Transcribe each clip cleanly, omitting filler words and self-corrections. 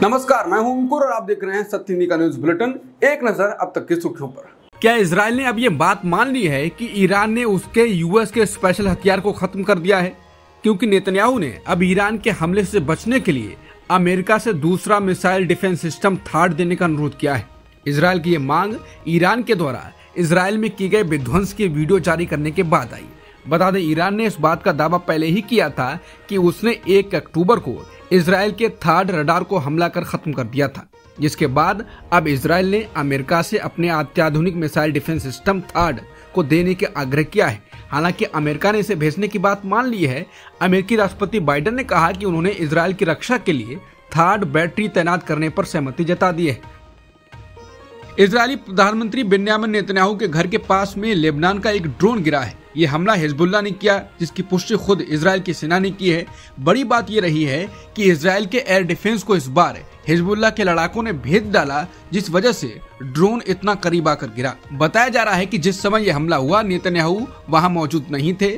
नमस्कार, मैं हूं अंकुर और आप देख रहे हैं सत्य हिंदी का न्यूज बुलेटिन। एक नजर अब तक की सुर्खियों पर। क्या इजराइल ने अब ये बात मान ली है कि ईरान ने उसके यूएस के स्पेशल हथियार को खत्म कर दिया है? क्योंकि नेतन्याहू ने अब ईरान के हमले से बचने के लिए अमेरिका से दूसरा मिसाइल डिफेंस सिस्टम थार्ड देने का अनुरोध किया है। इजराइल की ये मांग ईरान के द्वारा इजराइल में की गए विध्वंस की वीडियो जारी करने के बाद आई। बता दें, ईरान ने इस बात का दावा पहले ही किया था कि उसने 1 अक्टूबर को इजराइल के थार्ड रडार को हमला कर खत्म कर दिया था, जिसके बाद अब इजराइल ने अमेरिका से अपने अत्याधुनिक मिसाइल डिफेंस सिस्टम थार्ड को देने के आग्रह किया है। हालांकि अमेरिका ने इसे भेजने की बात मान ली है। अमेरिकी राष्ट्रपति बाइडेन ने कहा कि उन्होंने इजराइल की रक्षा के लिए थार्ड बैटरी तैनात करने पर सहमति जता दी है। इजरायली प्रधानमंत्री बेन्यामिन नेतन्याहू के घर के पास में लेबनान का एक ड्रोन गिरा है। ये हमला हिजबुल्लाह ने किया, जिसकी पुष्टि खुद इजराइल की सेना ने की है। बड़ी बात ये रही है कि इजराइल के एयर डिफेंस को इस बार हिजबुल्लाह के लड़ाकों ने भेद डाला, जिस वजह से ड्रोन इतना करीब आकर गिरा। बताया जा रहा है कि जिस समय यह हमला हुआ नेतन्याहू वहां मौजूद नहीं थे।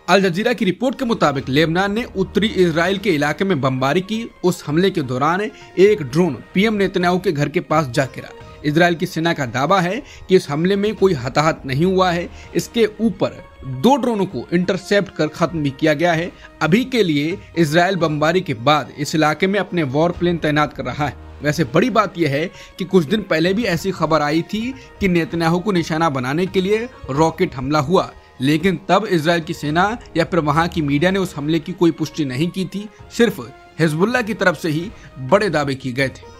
अल जजीरा की रिपोर्ट के मुताबिक लेबनान ने उत्तरी इजराइल के इलाके में बमबारी की। उस हमले के दौरान एक ड्रोन पीएम नेतन्याहू के घर के पास जा गिरा। इजराइल की सेना का दावा है कि इस हमले में कोई हताहत नहीं हुआ है। इसके ऊपर 2 ड्रोनों को इंटरसेप्ट कर खत्म भी किया गया है। अभी के लिए इजराइल बमबारी के बाद इस इलाके में अपने वॉर प्लेन तैनात कर रहा है। वैसे बड़ी बात यह है कि कुछ दिन पहले भी ऐसी खबर आई थी कि नेतन्याहू को निशाना बनाने के लिए रॉकेट हमला हुआ, लेकिन तब इजराइल की सेना या फिर वहां की मीडिया ने उस हमले की कोई पुष्टि नहीं की थी। सिर्फ हिजबुल्लाह की तरफ से ही बड़े दावे किए गए थे।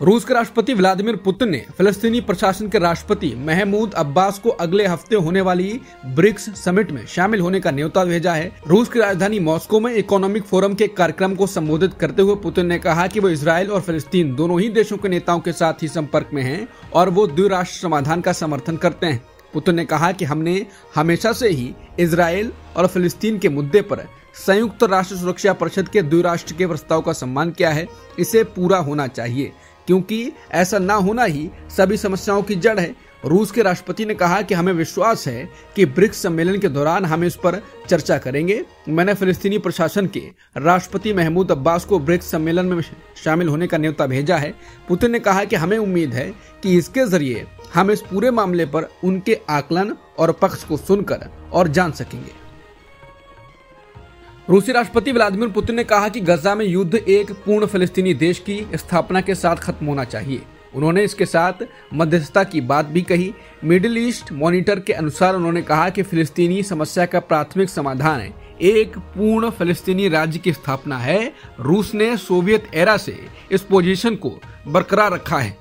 रूस के राष्ट्रपति व्लादिमीर पुतिन ने फिलिस्तीनी प्रशासन के राष्ट्रपति महमूद अब्बास को अगले हफ्ते होने वाली ब्रिक्स समिट में शामिल होने का न्योता भेजा है। रूस की राजधानी मॉस्को में इकोनॉमिक फोरम के कार्यक्रम को संबोधित करते हुए पुतिन ने कहा कि वो इजराइल और फिलिस्तीन दोनों ही देशों के नेताओं के साथ ही संपर्क में हैं और वो द्विराष्ट्र समाधान का समर्थन करते हैं। पुतिन ने कहा कि हमने हमेशा से ही इजराइल और फिलिस्तीन के मुद्दे पर संयुक्त राष्ट्र सुरक्षा परिषद के द्विराष्ट्र के प्रस्ताव का सम्मान किया है। इसे पूरा होना चाहिए, क्योंकि ऐसा ना होना ही सभी समस्याओं की जड़ है। रूस के राष्ट्रपति ने कहा कि हमें विश्वास है कि ब्रिक्स सम्मेलन के दौरान हम इस पर चर्चा करेंगे। मैंने फिलिस्तीनी प्रशासन के राष्ट्रपति महमूद अब्बास को ब्रिक्स सम्मेलन में शामिल होने का न्योता भेजा है। पुतिन ने कहा कि हमें उम्मीद है कि इसके जरिए हम इस पूरे मामले पर उनके आकलन और पक्ष को सुनकर और जान सकेंगे। रूसी राष्ट्रपति व्लादिमीर पुतिन ने कहा कि गजा में युद्ध एक पूर्ण फिलिस्तीनी देश की स्थापना के साथ खत्म होना चाहिए। उन्होंने इसके साथ मध्यस्थता की बात भी कही। मिडिल ईस्ट मॉनिटर के अनुसार उन्होंने कहा कि फिलिस्तीनी समस्या का प्राथमिक समाधान एक पूर्ण फिलिस्तीनी राज्य की स्थापना है। रूस ने सोवियत एरा से इस पोजीशन को बरकरार रखा है।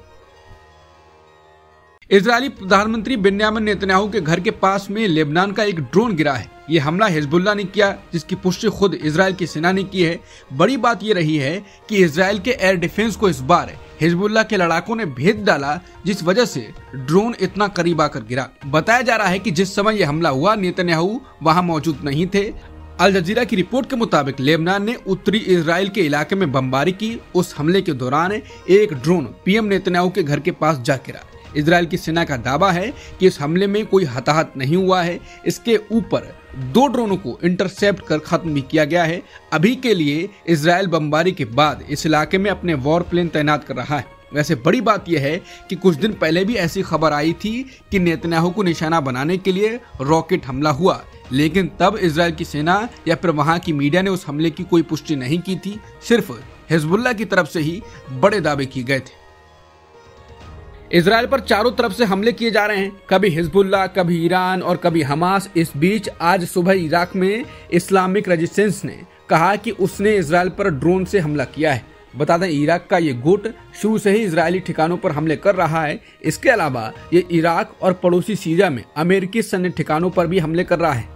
इजरायली प्रधानमंत्री बेन्यामिन नेतन्याहू के घर के पास में लेबनान का एक ड्रोन गिरा है। ये हमला हिजबुल्लाह ने किया, जिसकी पुष्टि खुद इजराइल की सेना ने की है। बड़ी बात ये रही है कि इजराइल के एयर डिफेंस को इस बार हिजबुल्लाह के लड़ाकों ने भेद डाला, जिस वजह से ड्रोन इतना करीब आकर गिरा। बताया जा रहा है कि जिस समय यह हमला हुआ नेतन्याहू वहां मौजूद नहीं थे। अल जजीरा की रिपोर्ट के मुताबिक लेबनान ने उत्तरी इजराइल के इलाके में बमबारी की। उस हमले के दौरान एक ड्रोन पीएम नेतन्याहू के घर के पास जा गिरा। इजराइल की सेना का दावा है कि इस हमले में कोई हताहत नहीं हुआ है। इसके ऊपर 2 ड्रोनों को इंटरसेप्ट कर खत्म भी किया गया है। अभी के लिए इजराइल बमबारी के बाद इस इलाके में अपने वॉर प्लेन तैनात कर रहा है। वैसे बड़ी बात यह है कि कुछ दिन पहले भी ऐसी खबर आई थी कि नेतन्याहू को निशाना बनाने के लिए रॉकेट हमला हुआ, लेकिन तब इजराइल की सेना या फिर वहां की मीडिया ने उस हमले की कोई पुष्टि नहीं की थी। सिर्फ हिजबुल्लाह की तरफ से ही बड़े दावे किए गए थे। इजराइल पर चारों तरफ से हमले किए जा रहे हैं, कभी हिजबुल्लाह, कभी ईरान और कभी हमास। इस बीच आज सुबह इराक में इस्लामिक रेजिस्टेंस ने कहा कि उसने इजराइल पर ड्रोन से हमला किया है। बता दें, इराक का ये गुट शुरू से ही इजरायली ठिकानों पर हमले कर रहा है। इसके अलावा ये इराक और पड़ोसी सीरिया में अमेरिकी सैन्य ठिकानों पर भी हमले कर रहा है।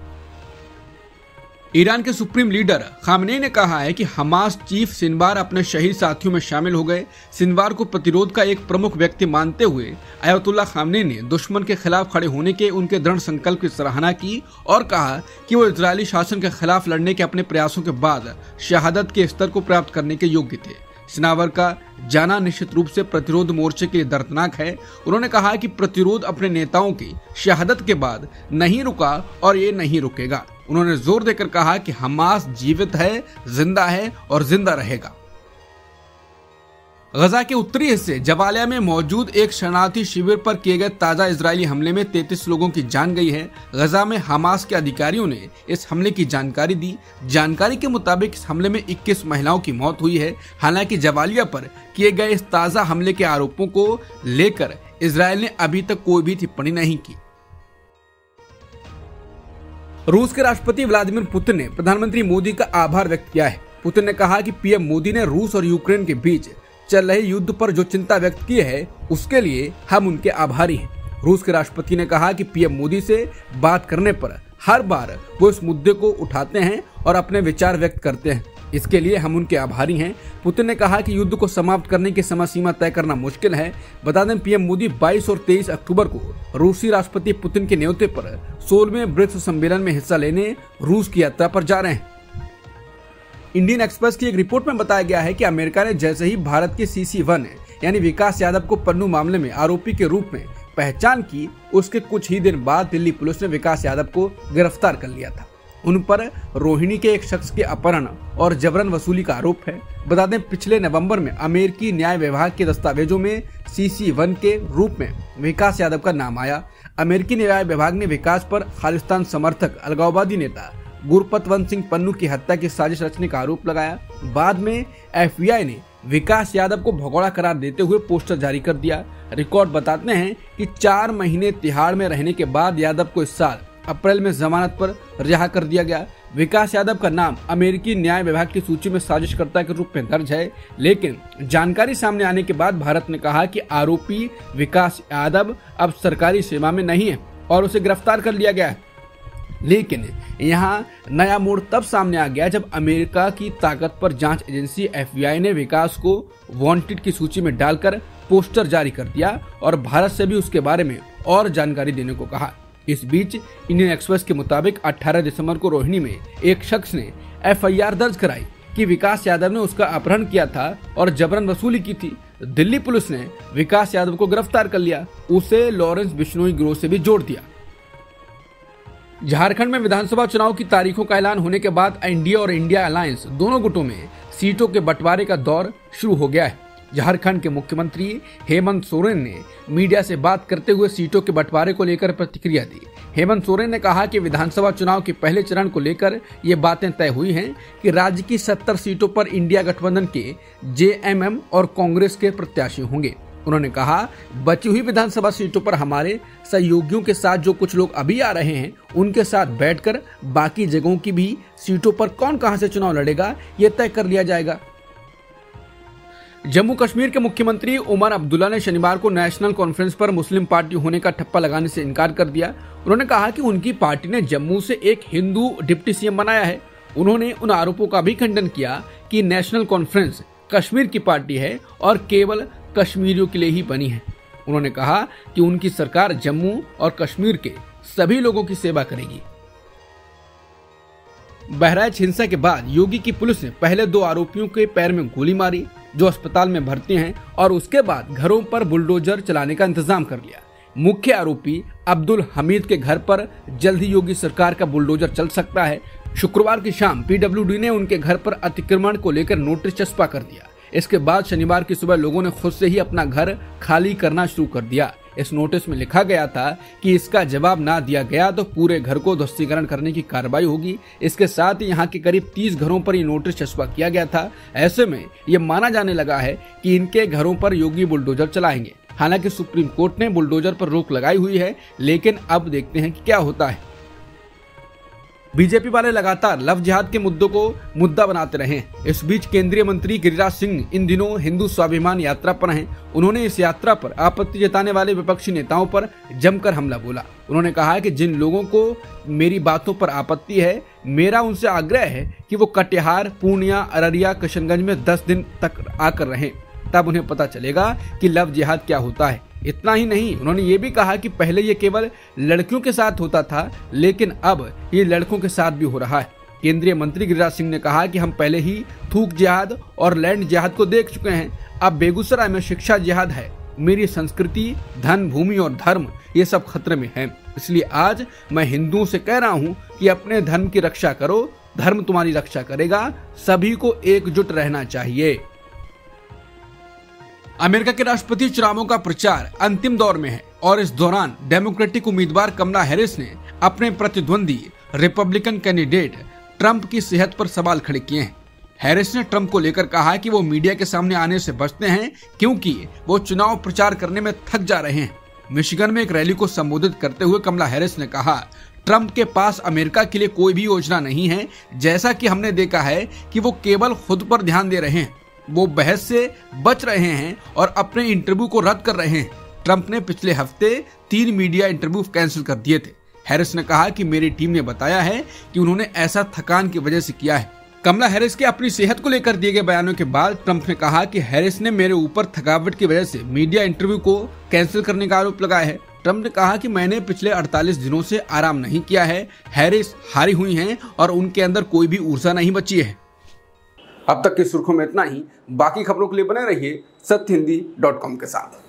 ईरान के सुप्रीम लीडर खामनेई ने कहा है कि हमास चीफ सिनवार अपने शहीद साथियों में शामिल हो गए। सिनवार को प्रतिरोध का एक प्रमुख व्यक्ति मानते हुए अयतुल्ला खामनेई ने दुश्मन के खिलाफ खड़े होने के उनके दृढ़ संकल्प की सराहना की और कहा कि वो इजरायली शासन के खिलाफ लड़ने के अपने प्रयासों के बाद शहादत के स्तर को प्राप्त करने के योग्य थे। सिनावर का जाना निश्चित रूप से प्रतिरोध मोर्चे के लिए दर्दनाक है। उन्होंने कहा कि प्रतिरोध अपने नेताओं की शहादत के बाद नहीं रुका और ये नहीं रुकेगा। उन्होंने जोर देकर कहा कि हमास जीवित है, जिंदा है और जिंदा रहेगा। गजा के उत्तरी हिस्से जबालिया में मौजूद एक शरणार्थी शिविर पर किए गए ताजा इजरायली हमले में 33 लोगों की जान गई है। गजा में हमास के अधिकारियों ने इस हमले की जानकारी दी। जानकारी के मुताबिक इस हमले में 21 महिलाओं की मौत हुई है। हालांकि जबालिया पर किए गए इस ताजा हमले के आरोपों को लेकर इजरायल ने अभी तक कोई भी टिप्पणी नहीं की। रूस के राष्ट्रपति व्लादिमीर पुतिन ने प्रधानमंत्री मोदी का आभार व्यक्त किया है। पुतिन ने कहा कि पीएम मोदी ने रूस और यूक्रेन के बीच चल रहे युद्ध पर जो चिंता व्यक्त की है उसके लिए हम उनके आभारी हैं। रूस के राष्ट्रपति ने कहा कि पीएम मोदी से बात करने पर हर बार वो इस मुद्दे को उठाते हैं और अपने विचार व्यक्त करते हैं, इसके लिए हम उनके आभारी हैं। पुतिन ने कहा कि युद्ध को समाप्त करने की समय सीमा तय करना मुश्किल है। बता दें पीएम मोदी 22 और 23 अक्टूबर को रूसी राष्ट्रपति पुतिन के न्योते पर 16वें ब्रिक्स सम्मेलन में हिस्सा लेने रूस की यात्रा पर जा रहे हैं। इंडियन एक्सप्रेस की एक रिपोर्ट में बताया गया है कि अमेरिका ने जैसे ही भारत के CC1 यानी विकास यादव को पन्नू मामले में आरोपी के रूप में पहचान की, उसके कुछ ही दिन बाद दिल्ली पुलिस ने विकास यादव को गिरफ्तार कर लिया था। उन पर रोहिणी के एक शख्स के अपहरण और जबरन वसूली का आरोप है। बता दें पिछले नवंबर में अमेरिकी न्याय विभाग के दस्तावेजों में CC1 के रूप में विकास यादव का नाम आया। अमेरिकी न्याय विभाग ने विकास पर खालिस्तान समर्थक अलगाववादी नेता गुरपतवंत सिंह पन्नू की हत्या की साजिश रचने का आरोप लगाया। बाद में FBI ने विकास यादव को भगोड़ा करार देते हुए पोस्टर जारी कर दिया। रिकॉर्ड बताते हैं कि 4 महीने तिहाड़ में रहने के बाद यादव को इस साल अप्रैल में जमानत पर रिहा कर दिया गया। विकास यादव का नाम अमेरिकी न्याय विभाग की सूची में साजिशकर्ता के रूप में दर्ज है, लेकिन जानकारी सामने आने के बाद भारत ने कहा कि आरोपी विकास यादव अब सरकारी सेवा में नहीं है और उसे गिरफ्तार कर लिया गया है। लेकिन यहाँ नया मोड़ तब सामने आ गया जब अमेरिका की ताकत पर जांच एजेंसी FBI ने विकास को वांटेड की सूची में डालकर पोस्टर जारी कर दिया और भारत से भी उसके बारे में और जानकारी देने को कहा। इस बीच इंडियन एक्सप्रेस के मुताबिक 18 दिसंबर को रोहिणी में एक शख्स ने FIR दर्ज कराई कि विकास यादव ने उसका अपहरण किया था और जबरन वसूली की थी। दिल्ली पुलिस ने विकास यादव को गिरफ्तार कर लिया, उसे लॉरेंस बिश्नोई गिरोह से भी जोड़ दिया। झारखंड में विधानसभा चुनाव की तारीखों का ऐलान होने के बाद एनडीए और इंडिया अलायंस दोनों गुटों में सीटों के बंटवारे का दौर शुरू हो गया है। झारखंड के मुख्यमंत्री हेमंत सोरेन ने मीडिया से बात करते हुए सीटों के बंटवारे को लेकर प्रतिक्रिया दी। हेमंत सोरेन ने कहा कि विधानसभा चुनाव के पहले चरण को लेकर ये बातें तय हुई हैं कि राज्य की 70 सीटों पर इंडिया गठबंधन के JMM और कांग्रेस के प्रत्याशी होंगे। उन्होंने कहा बची हुई विधानसभा सीटों पर हमारे सहयोगियों के साथ जो कुछ लोग अभी आ रहे हैं उनके साथ बैठकर बाकी जगहों की भी सीटों पर कौन कहां से चुनाव लड़ेगा ये तय कर लिया जाएगा। जम्मू कश्मीर के मुख्यमंत्री उमर अब्दुल्ला ने शनिवार को नेशनल कॉन्फ्रेंस पर मुस्लिम पार्टी होने का ठप्पा लगाने से इनकार कर दिया। उन्होंने कहा कि उनकी पार्टी ने जम्मू से एक हिंदू डिप्टी CM बनाया है। उन्होंने उन आरोपों का भी खंडन किया कि नेशनल कॉन्फ्रेंस कश्मीर की पार्टी है और केवल कश्मीरियों के लिए ही बनी है। उन्होंने कहा कि उनकी सरकार जम्मू और कश्मीर के सभी लोगों की सेवा करेगी। बहराइच हिंसा के बाद योगी की पुलिस ने पहले 2 आरोपियों के पैर में गोली मारी जो अस्पताल में भर्ती हैं और उसके बाद घरों पर बुलडोजर चलाने का इंतजाम कर लिया। मुख्य आरोपी अब्दुल हमीद के घर पर जल्द ही योगी सरकार का बुलडोजर चल सकता है। शुक्रवार की शाम PWD ने उनके घर पर अतिक्रमण को लेकर नोटिस चस्पा कर दिया। इसके बाद शनिवार की सुबह लोगों ने खुद से ही अपना घर खाली करना शुरू कर दिया। इस नोटिस में लिखा गया था कि इसका जवाब ना दिया गया तो पूरे घर को ध्वस्तीकरण करने की कार्रवाई होगी। इसके साथ ही यहाँ के करीब 30 घरों पर ये नोटिस चस्पा किया गया था। ऐसे में ये माना जाने लगा है कि इनके घरों पर योगी बुलडोजर चलाएंगे। हालांकि सुप्रीम कोर्ट ने बुलडोजर पर रोक लगाई हुई है, लेकिन अब देखते हैं कि क्या होता है। बीजेपी वाले लगातार लव जिहाद के मुद्दों को मुद्दा बनाते रहे। इस बीच केंद्रीय मंत्री गिरिराज सिंह इन दिनों हिंदू स्वाभिमान यात्रा पर हैं। उन्होंने इस यात्रा पर आपत्ति जताने वाले विपक्षी नेताओं पर जमकर हमला बोला। उन्होंने कहा कि जिन लोगों को मेरी बातों पर आपत्ति है, मेरा उनसे आग्रह है कि वो कटिहार, पूर्णिया, अररिया, किशनगंज में 10 दिन तक आकर रहें, तब उन्हें पता चलेगा कि लव जिहाद क्या होता है। इतना ही नहीं, उन्होंने ये भी कहा कि पहले ये केवल लड़कियों के साथ होता था, लेकिन अब ये लड़कों के साथ भी हो रहा है। केंद्रीय मंत्री गिरिराज सिंह ने कहा कि हम पहले ही थूक जिहाद और लैंड जिहाद को देख चुके हैं, अब बेगूसराय में शिक्षा जिहाद है। मेरी संस्कृति, धन, भूमि और धर्म ये सब खतरे में है। इसलिए आज मैं हिंदुओं से कह रहा हूँ कि अपने धर्म की रक्षा करो, धर्म तुम्हारी रक्षा करेगा। सभी को एकजुट रहना चाहिए। अमेरिका के राष्ट्रपति चुनावों का प्रचार अंतिम दौर में है और इस दौरान डेमोक्रेटिक उम्मीदवार कमला हैरिस ने अपने प्रतिद्वंदी रिपब्लिकन कैंडिडेट ट्रंप की सेहत पर सवाल खड़े किए हैं। हैरिस ने ट्रंप को लेकर कहा कि वो मीडिया के सामने आने से बचते हैं क्योंकि वो चुनाव प्रचार करने में थक जा रहे हैं। मिशिगन में एक रैली को संबोधित करते हुए कमला हैरिस ने कहा, ट्रंप के पास अमेरिका के लिए कोई भी योजना नहीं है। जैसा कि हमने देखा है कि वो केवल खुद पर ध्यान दे रहे हैं, वो बहस से बच रहे हैं और अपने इंटरव्यू को रद्द कर रहे हैं। ट्रंप ने पिछले हफ्ते 3 मीडिया इंटरव्यू कैंसिल कर दिए थे। हैरिस ने कहा कि मेरी टीम ने बताया है कि उन्होंने ऐसा थकान की वजह से किया है। कमला हैरिस के अपनी सेहत को लेकर दिए गए बयानों के बाद ट्रंप ने कहा कि हैरिस ने मेरे ऊपर थकावट की वजह से मीडिया इंटरव्यू को कैंसिल करने का आरोप लगाया है। ट्रंप ने कहा कि मैंने पिछले 48 दिनों से आराम नहीं किया है। हैरिस हारी हुई हैं और उनके अंदर कोई भी ऊर्जा नहीं बची है। अब तक की सुर्खियों में इतना ही। बाकी खबरों के लिए बने रहिए सत्यहिंदी.com के साथ।